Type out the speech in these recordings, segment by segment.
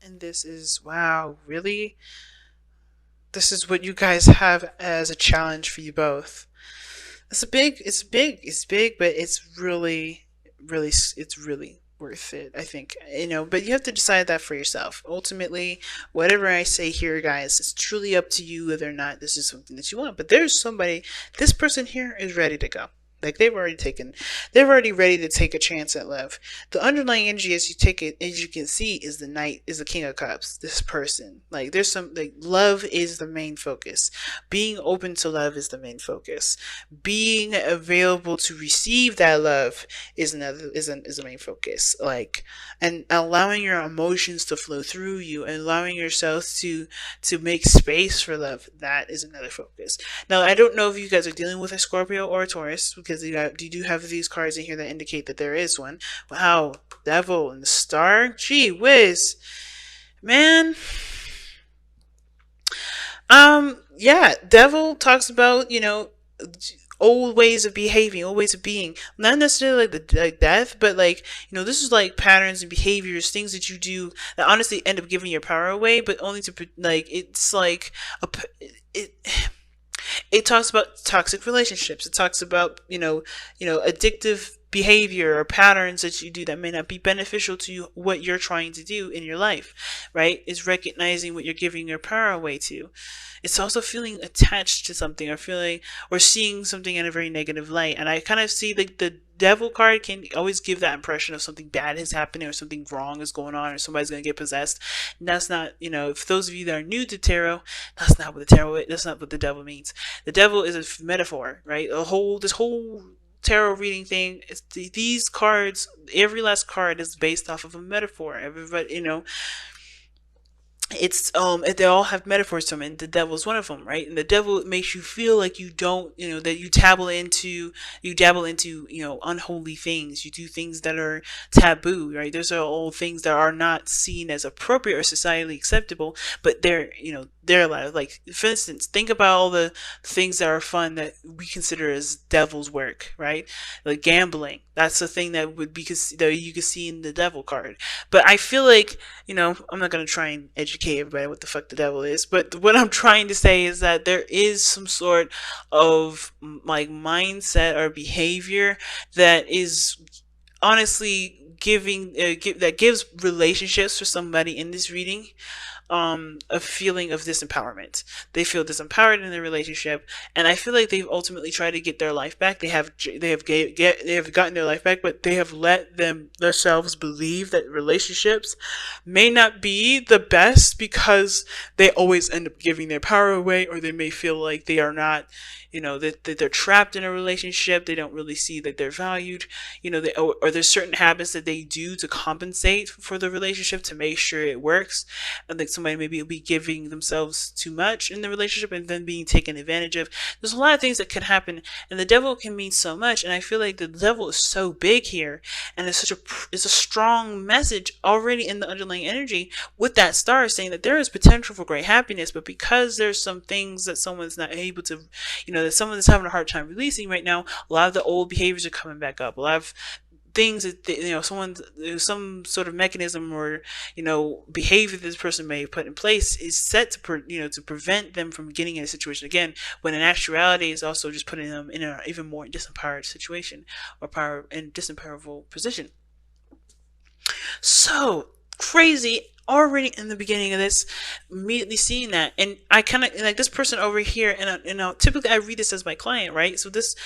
And this is, wow, really? This is what you guys have as a challenge for you both. It's big, but it's really worth it, I think. But you have to decide that for yourself. Ultimately, whatever I say here, guys, it's truly up to you whether or not this is something that you want. But this person here is ready to go. Like they're already ready to take a chance at love. The underlying energy, as you take it, as you can see, is the knight, is the king of cups. This person, like, there's some, like, love is the main focus. Being open to love is the main focus. Being available to receive that love is the main focus. Like, and allowing your emotions to flow through you, and allowing yourself to make space for love. That is another focus. Now, I don't know if you guys are dealing with a Scorpio or a Taurus, because you do have these cards in here that indicate that there is one. Wow, Devil and the Star. Gee whiz. Man. Yeah, Devil talks about, old ways of behaving, old ways of being. Not necessarily like death, but like, this is like patterns and behaviors, things that you do that honestly end up giving your power away, but only to, like, it's like it it talks about toxic relationships. It talks about, addictive behavior or patterns that you do that may not be beneficial to you, what you're trying to do in your life, right? It's recognizing what you're giving your power away to. It's also feeling attached to something, or feeling, or seeing something in a very negative light. And I kind of see, like, the devil card can always give that impression of something bad is happening, or something wrong is going on, or somebody's going to get possessed. And that's not, if those of you that are new to tarot, that's not what the devil means. The devil is a metaphor, right? This whole tarot reading thing, these cards, every last card is based off of a metaphor. Everybody, they all have metaphors to them, and the devil's one of them, right? And the devil makes you feel like you don't, that you dabble into unholy things. You do things that are taboo, right? Those are all things that are not seen as appropriate or societally acceptable, but they're allowed. Like, for instance, think about all the things that are fun that we consider as devil's work, right? Like gambling. That's the thing that would be, that you could see in the devil card. But I feel like, I'm not going to try and educate everybody what the fuck the devil is, but what I'm trying to say is that there is some sort of, like, mindset or behavior that is honestly that gives relationships for somebody in this reading a feeling of disempowerment. They feel disempowered in their relationship, and I feel like they've ultimately tried to get their life back. They have gotten their life back, but they have let themselves believe that relationships may not be the best, because they always end up giving their power away, or they may feel like they are not, that they're trapped in a relationship. They don't really see that they're valued, or there's certain habits that they do to compensate for the relationship to make sure it works. And like, somebody maybe will be giving themselves too much in the relationship and then being taken advantage of. There's a lot of things that could happen, and the devil can mean so much. And I feel like the devil is so big here, and it's a strong message already in the underlying energy, with that star saying that there is potential for great happiness, but because there's some things that someone's not able to, that someone is having a hard time releasing right now, a lot of the old behaviors are coming back up. A lot of things that some sort of mechanism or behavior this person may have put in place is set to prevent them from getting in a situation again, when in actuality is also just putting them in an even more disempowered situation, or power and disempowerable position. So crazy already in the beginning of this, immediately seeing that. And I kind of like this person over here, and typically I read this as my client, right? So this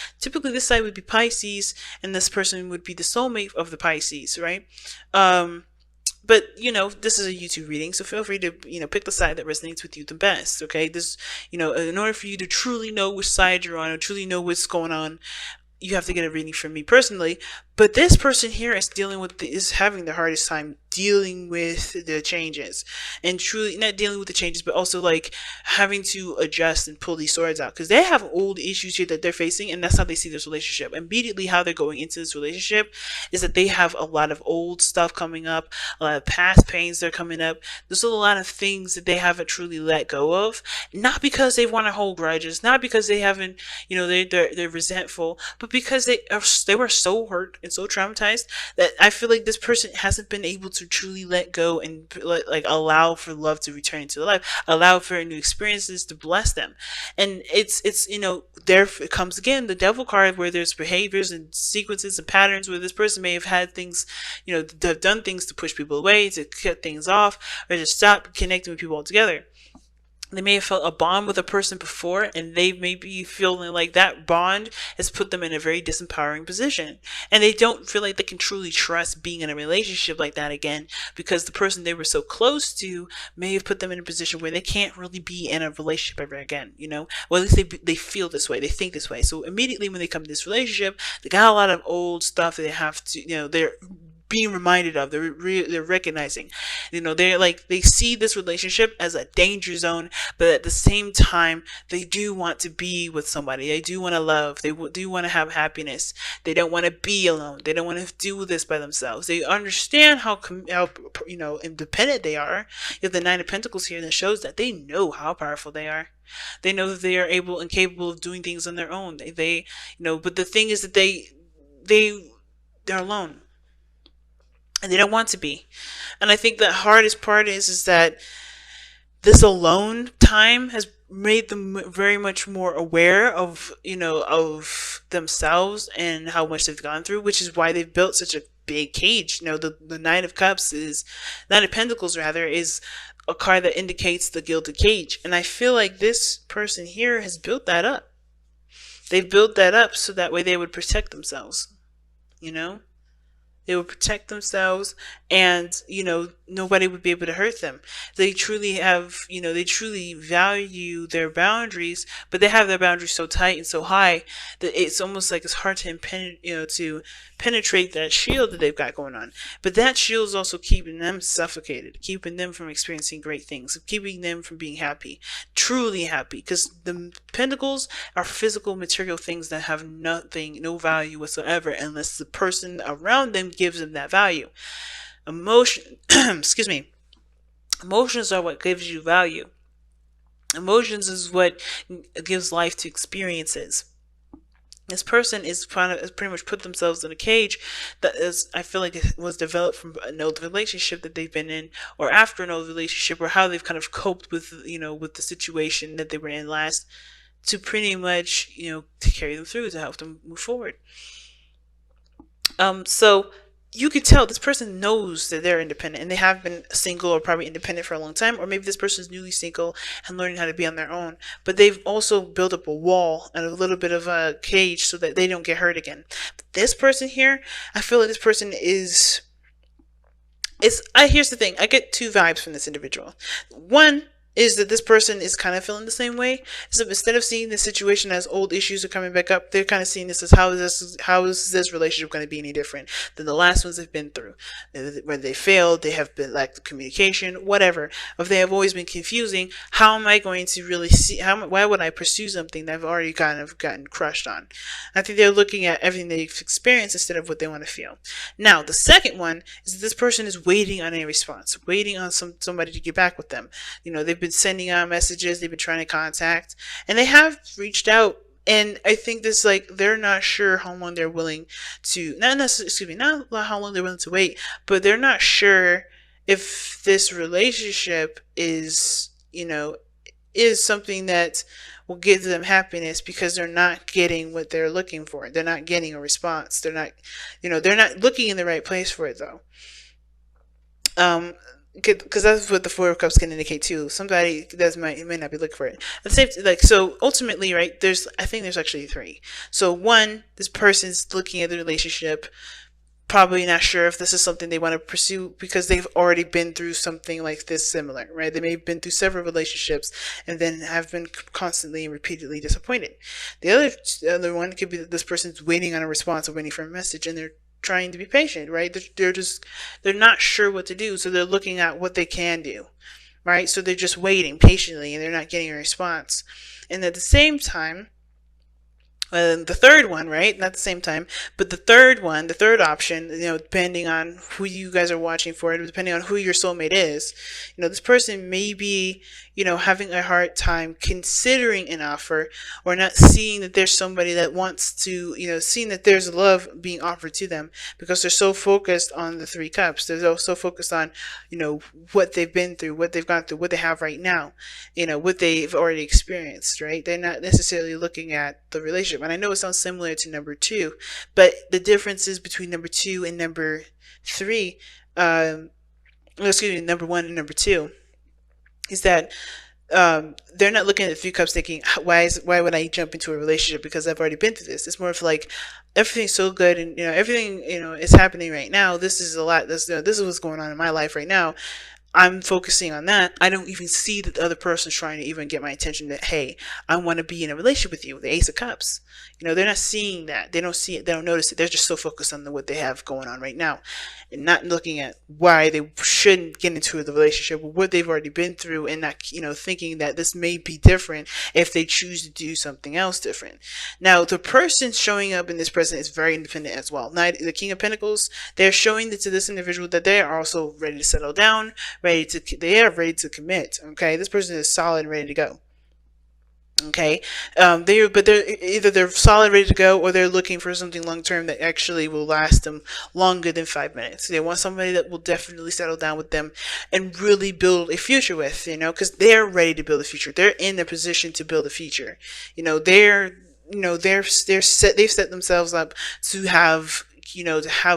side would be Pisces, and this person would be the soulmate of the Pisces, right? But this is a YouTube reading, so feel free to pick the side that resonates with you the best. Okay, this in order for you to truly know which side you're on, or truly know what's going on, you have to get a reading from me personally. But this person here is having the hardest time dealing with the changes, and truly not dealing with the changes, but also like having to adjust and pull these swords out, because they have old issues here that they're facing, and that's how they see this relationship. Immediately, how they're going into this relationship is that they have a lot of old stuff coming up, a lot of past pains that are coming up. There's a lot of things that they haven't truly let go of, not because they want to hold grudges, not because they haven't, they're resentful, but because they were so hurt been so traumatized that I feel like this person hasn't been able to truly let go and like allow for love to return into their life, allow for new experiences to bless them. And it's there it comes again, the devil card, where there's behaviors and sequences and patterns where this person may have had things, have done things to push people away, to cut things off, or to stop connecting with people altogether. They may have felt a bond with a person before, and they may be feeling like that bond has put them in a very disempowering position. And they don't feel like they can truly trust being in a relationship like that again, because the person they were so close to may have put them in a position where they can't really be in a relationship ever again, Well, at least they feel this way, they think this way. So immediately when they come to this relationship, they got a lot of old stuff that they have to, they're being reminded of, they're recognizing, they're like, they see this relationship as a danger zone, but at the same time they do want to be with somebody, they do want to love, they do want to have happiness, they don't want to be alone, they don't want to do this by themselves. They understand how independent they are. You have the Nine of Pentacles here that shows that they know how powerful they are. They know that they are able and capable of doing things on their own. But the thing is that they're alone. And they don't want to be. And I think the hardest part is that this alone time has made them very much more aware of, of themselves and how much they've gone through, which is why they've built such a big cage. The Nine of Pentacles rather, is a card that indicates the gilded cage. And I feel like this person here has built that up. They've built that up so that way they would protect themselves, They would protect themselves, and nobody would be able to hurt them. They truly have, they truly value their boundaries, but they have their boundaries so tight and so high that it's almost like it's hard to penetrate that shield that they've got going on. But that shield is also keeping them suffocated, keeping them from experiencing great things, keeping them from being happy, truly happy, because the pentacles are physical, material things that have no value whatsoever unless the person around them gives them that value. Excuse me. Emotions are what gives you value. Emotions is what gives life to experiences. This person is pretty much put themselves in a cage that I feel like it was developed from an old relationship that they've been in, or after an old relationship, or how they've kind of coped with, with the situation that they were in last, to pretty much, to carry them through, to help them move forward. So you could tell this person knows that they're independent, and they have been single or probably independent for a long time, or maybe this person is newly single and learning how to be on their own, but they've also built up a wall and a little bit of a cage so that they don't get hurt again. But this person here, I feel like this person here's the thing, I get two vibes from this individual. One is that this person is kind of feeling the same way. So instead of seeing this situation as old issues are coming back up, they're kind of seeing this as how is this relationship going to be any different than the last ones they've been through? Whether they failed, they have been lack of communication, whatever. If they have always been confusing, how am I going to really see? Why would I pursue something that I've already gotten crushed on? I think they're looking at everything they've experienced instead of what they want to feel. Now, the second one is that this person is waiting on a response, waiting on somebody to get back with them. They've been sending out messages, they've been trying to contact, and they have reached out, and I think this, like, they're not sure how long they're willing to, not how long they're willing to wait, but they're not sure if this relationship is something that will give them happiness, because they're not getting what they're looking for. They're not getting a response. They're not looking in the right place for it, though. Because that's what the Four of Cups can indicate too. Somebody may not be looking for it. At the same, so ultimately, right? I think there's actually three. So one, this person's looking at the relationship, probably not sure if this is something they want to pursue because they've already been through something like this similar, right? They may have been through several relationships and then have been constantly and repeatedly disappointed. The other one could be that this person's waiting on a response or waiting for a message, and they're trying to be patient, right? They're not sure what to do, so they're looking at what they can do, right? So they're just waiting patiently, and they're not getting a response. And at the same time, The third one, right? Not the same time, but the third one, the third option, depending on who you guys are watching for, depending on who your soulmate is, this person may be, having a hard time considering an offer, or not seeing that there's somebody that wants to, seeing that there's love being offered to them, because they're so focused on the three cups. They're so focused on, what they've been through, what they've gone through, what they have right now, what they've already experienced, right? They're not necessarily looking at the relationship. And I know it sounds similar to number two, but the differences between number two and number three, excuse me, number one and number two, is that they're not looking at the three cups thinking, why would I jump into a relationship because I've already been through this. It's more of like, everything's so good, and everything is happening right now. This is a lot. This is what's going on in my life right now. I'm focusing on that. I don't even see that the other person's trying to even get my attention that, hey, I want to be in a relationship with you. The Ace of Cups. They're not seeing that. They don't see it. They don't notice it. They're just so focused on what they have going on right now, and not looking at why they shouldn't get into the relationship, or what they've already been through, and not, thinking that this may be different if they choose to do something else different. Now, the person showing up in this present is very independent as well. Now, the King of Pentacles, they're showing that to this individual that they are also ready to settle down, they are ready to commit. Okay, this person is solid and ready to go. Okay, they're solid, ready to go, or they're looking for something long term that actually will last them longer than 5 minutes. They want somebody that will definitely settle down with them and really build a future with, because they're ready to build a future. They're in the position to build a future. They've set themselves up to have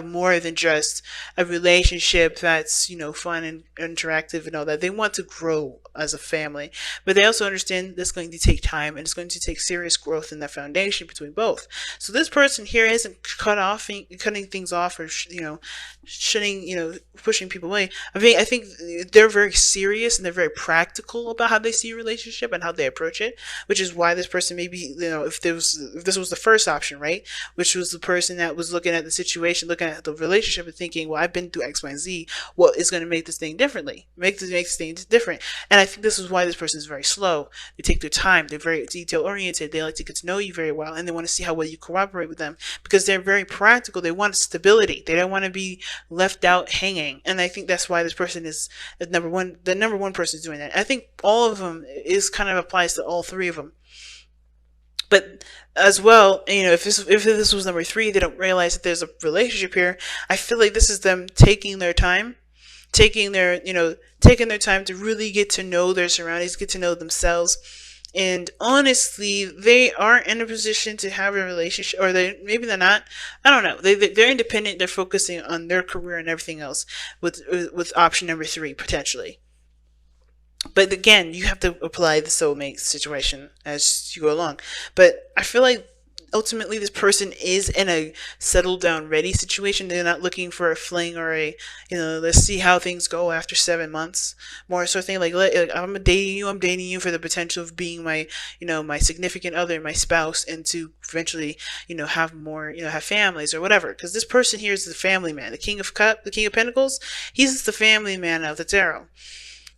more than just a relationship that's, fun and interactive and all that. They want to grow as a family, but they also understand that's going to take time, and it's going to take serious growth in that foundation between both. So this person here isn't cutting things off, or shutting, pushing people away. I think they're very serious, and they're very practical about how they see a relationship and how they approach it, which is why this person maybe, if this was the first option, right, which was the person that was looking at the situation, looking at the relationship and thinking, well, I've been through X, Y, and Z. What is going to make this thing make this thing different? And I think this is why this person is very slow. They take their time. They're very detail oriented. They like to get to know you very well, and they want to see how well you cooperate with them, because they're very practical. They want stability. They don't want to be left out hanging. And I think that's why this person is the number one person is doing that. I think all of them kind of applies to all three of them. But as well, if this was number three, they don't realize that there's a relationship here. I feel like this is them taking their time, taking their time to really get to know their surroundings, get to know themselves. And honestly, they aren't in a position to have a relationship, or maybe they're not. I don't know. They're independent. They're focusing on their career and everything else with option number three, potentially. But again, you have to apply the soulmate situation as you go along. But I feel like ultimately this person is in a settle down ready situation. They're not looking for a fling or let's see how things go after 7 months. More sort of thing like, I'm dating you for the potential of being my, my significant other, my spouse, and to eventually, have more, have families or whatever. Because this person here is the family man, the King of Pentacles. He's the family man of the tarot.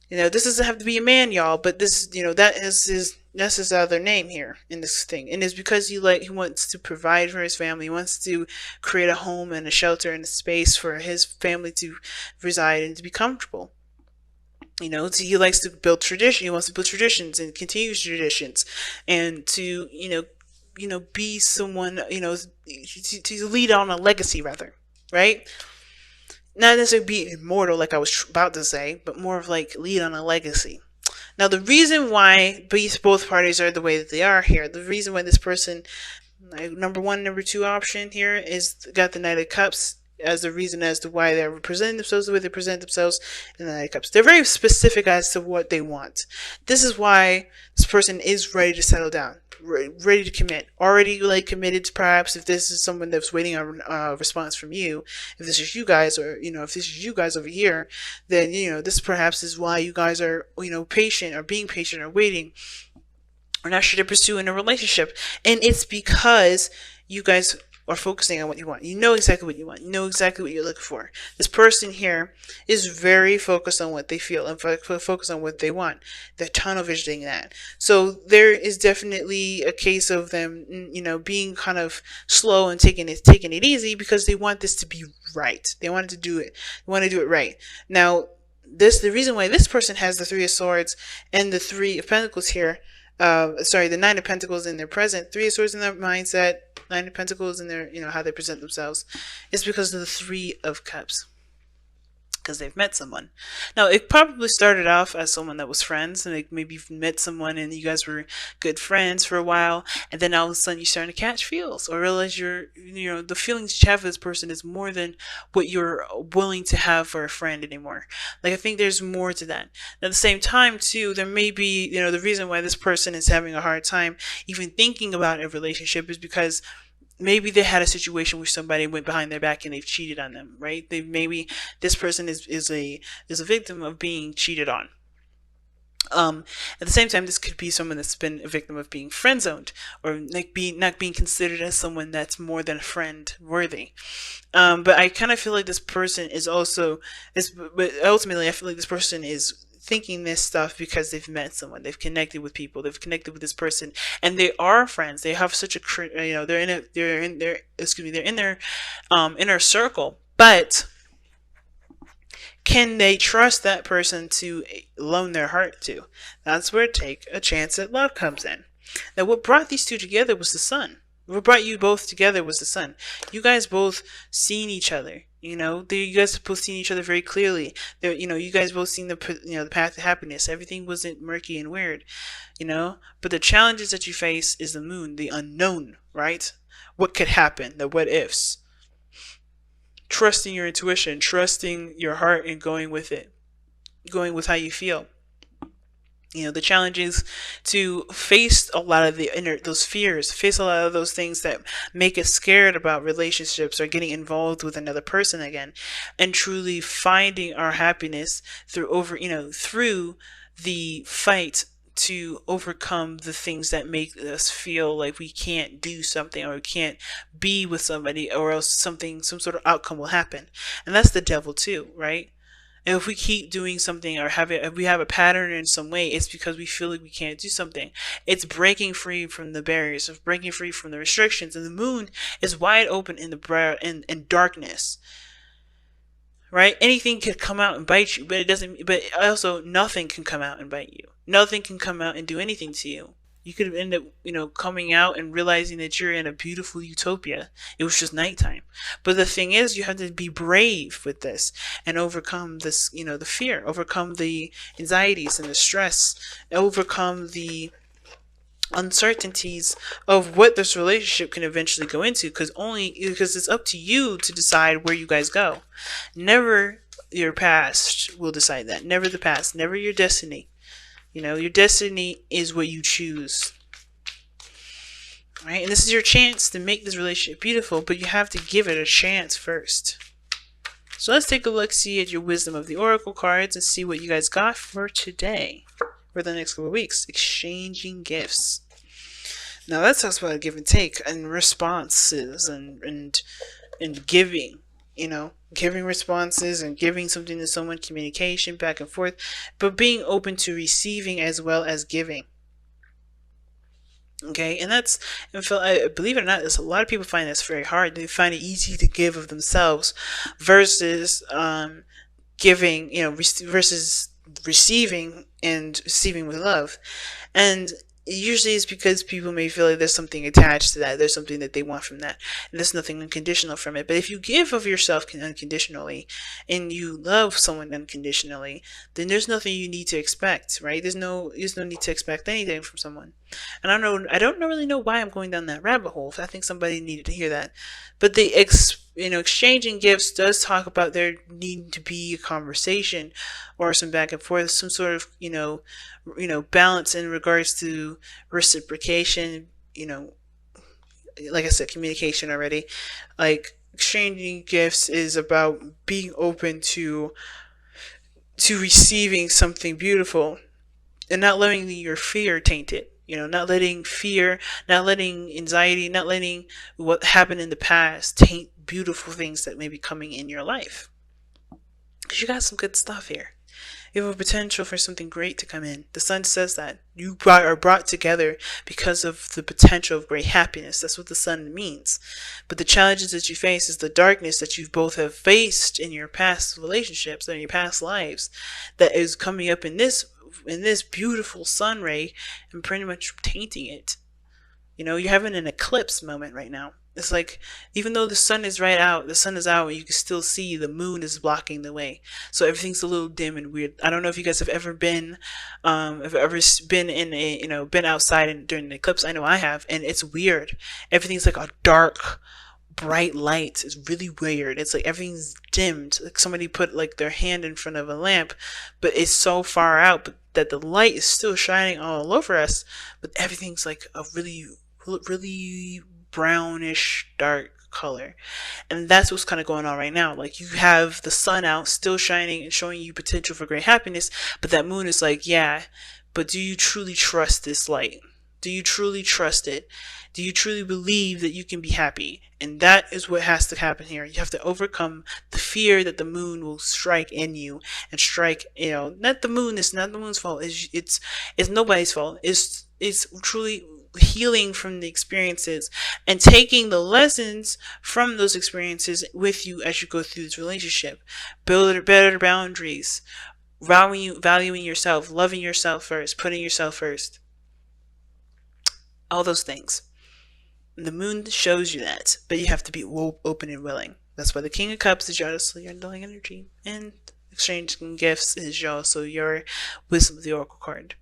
This doesn't have to be a man, y'all, but this, that's his other name here in this thing. And it's because he wants to provide for his family. He wants to create a home and a shelter and a space for his family to reside and to be comfortable. He likes to build tradition. He wants to build traditions and continue traditions, and to, be someone, to lead on a legacy, rather, right? Not necessarily be immortal like I was about to say, but more of like lead on a legacy. Now, the reason why both parties are the way that they are here, the reason why this person, number one, number two option here, is got the Knight of Cups as the reason as to why they're presenting themselves the way they present themselves in the Knight of Cups. They're very specific as to what they want. This is why this person is ready to settle down, ready to commit, already committed, perhaps, if this is someone that's waiting on a response from you. If this is you guys, or if this is you guys over here, then this perhaps is why you guys are patient, or being patient, or waiting, or not sure to pursue in a relationship. And it's because you guys or focusing on what you want. You know exactly what you want. You know exactly what you're looking for. This person here is very focused on what they feel and focused on what they want. They're tunnel visioning that. So there is definitely a case of them, being kind of slow and taking it easy because they want this to be right. They want to do it. They want to do it right. Now, the reason why this person has the Three of Swords and the Three of Pentacles here, the Nine of Pentacles in their present, Three of Swords in their mindset, Nine of Pentacles in their, how they present themselves, is because of the Three of Cups. Because they've met someone. Now, it probably started off as someone that was friends, and maybe you've met someone and you guys were good friends for a while, and then all of a sudden you're starting to catch feels, or realize the feelings you have for this person is more than what you're willing to have for a friend anymore. Like, I think there's more to that. At the same time, too, there may be, the reason why this person is having a hard time even thinking about a relationship is because maybe they had a situation where somebody went behind their back and they've cheated on them, right? Maybe this person is a victim of being cheated on. At the same time, this could be someone that's been a victim of being friend zoned, or not being considered as someone that's more than a friend worthy. But I kind of feel like this person but ultimately I feel like this person is thinking this stuff because they've met someone, they've connected with people, they've connected with this person, and they are friends. They have such a, they're in their inner circle, but can they trust that person to loan their heart to? That's where Take a Chance at Love comes in. Now, what brought these two together was the sun. What brought you both together was the sun. You guys both seen each other. You guys both seen each other very clearly. You guys both seen the path to happiness. Everything wasn't murky and weird. But the challenges that you face is the moon, the unknown, right? What could happen? The what ifs. Trusting your intuition, trusting your heart, and going with it, going with how you feel. The challenge is to face a lot of those fears, face a lot of those things that make us scared about relationships or getting involved with another person again, and truly finding our happiness through the fight to overcome the things that make us feel like we can't do something or we can't be with somebody, or else some sort of outcome will happen. And that's the devil too, right? And if we keep doing something or if we have a pattern in some way, it's because we feel like we can't do something. It's breaking free from the barriers, of breaking free from the restrictions. And the moon is wide open in darkness, right? Anything could come out and bite you, but it doesn't. But also, nothing can come out and bite you. Nothing can come out and do anything to you. You could end up, coming out and realizing that you're in a beautiful utopia. It was just nighttime. But the thing is, you have to be brave with this and overcome this, the fear, overcome the anxieties and the stress, overcome the uncertainties of what this relationship can eventually go into, because it's up to you to decide where you guys go. Never your past will decide that. Never the past. Never your destiny. Your destiny is what you choose. Right? And this is your chance to make this relationship beautiful, but you have to give it a chance first. So let's take a look-see at your Wisdom of the Oracle cards and see what you guys got for today, for the next couple of weeks. Exchanging gifts. Now that talks about give and take and responses and giving. Giving responses and giving something to someone, communication back and forth, but being open to receiving as well as giving. Okay, and believe it or not, a lot of people find this very hard. They find it easy to give of themselves versus giving, versus receiving and receiving with love. And usually it's because people may feel like there's something attached to that. There's something that they want from that. And there's nothing unconditional from it. But if you give of yourself unconditionally and you love someone unconditionally, then there's nothing you need to expect, right? There's no need to expect anything from someone. And I don't really know why I'm going down that rabbit hole. I think somebody needed to hear that. But the exchanging gifts does talk about there needing to be a conversation or some back and forth, some sort of, balance in regards to reciprocation, like I said, communication already. Like, exchanging gifts is about being open to receiving something beautiful and not letting your fear taint it. Not letting fear, not letting anxiety, not letting what happened in the past taint beautiful things that may be coming in your life. Because you got some good stuff here. You have a potential for something great to come in. The sun says that are brought together because of the potential of great happiness. That's what the sun means. But the challenges that you face is the darkness that you both have faced in your past relationships and your past lives that is coming up in this beautiful sun ray and pretty much tainting it. You're having an eclipse moment right now. It's like, even though the sun is the sun is out, and you can still see the moon is blocking the way. So everything's a little dim and weird. I don't know if you guys have ever been in been outside during the eclipse. I know I have, and it's weird. Everything's like a dark, bright light. It's really weird. It's like everything's dimmed. Like somebody put like their hand in front of a lamp, but it's so far out, but that the light is still shining all over us. But everything's like a really, really brownish dark color. And that's what's kind of going on right now. Like, you have the sun out still shining and showing you potential for great happiness, but that moon is like, yeah, but do you truly trust this light? Do you truly trust it? Do you truly believe that you can be happy? And that is what has to happen here. You have to overcome the fear that the moon will strike in you and strike, not the moon. It's not the moon's fault. It's nobody's fault. It's truly healing from the experiences and taking the lessons from those experiences with you as you go through this relationship. Build better boundaries, valuing yourself, loving yourself first, putting yourself first. All those things. The moon shows you that, but you have to be open and willing. That's why the King of Cups is also your underlying energy, and exchanging gifts is also your Wisdom of the Oracle card.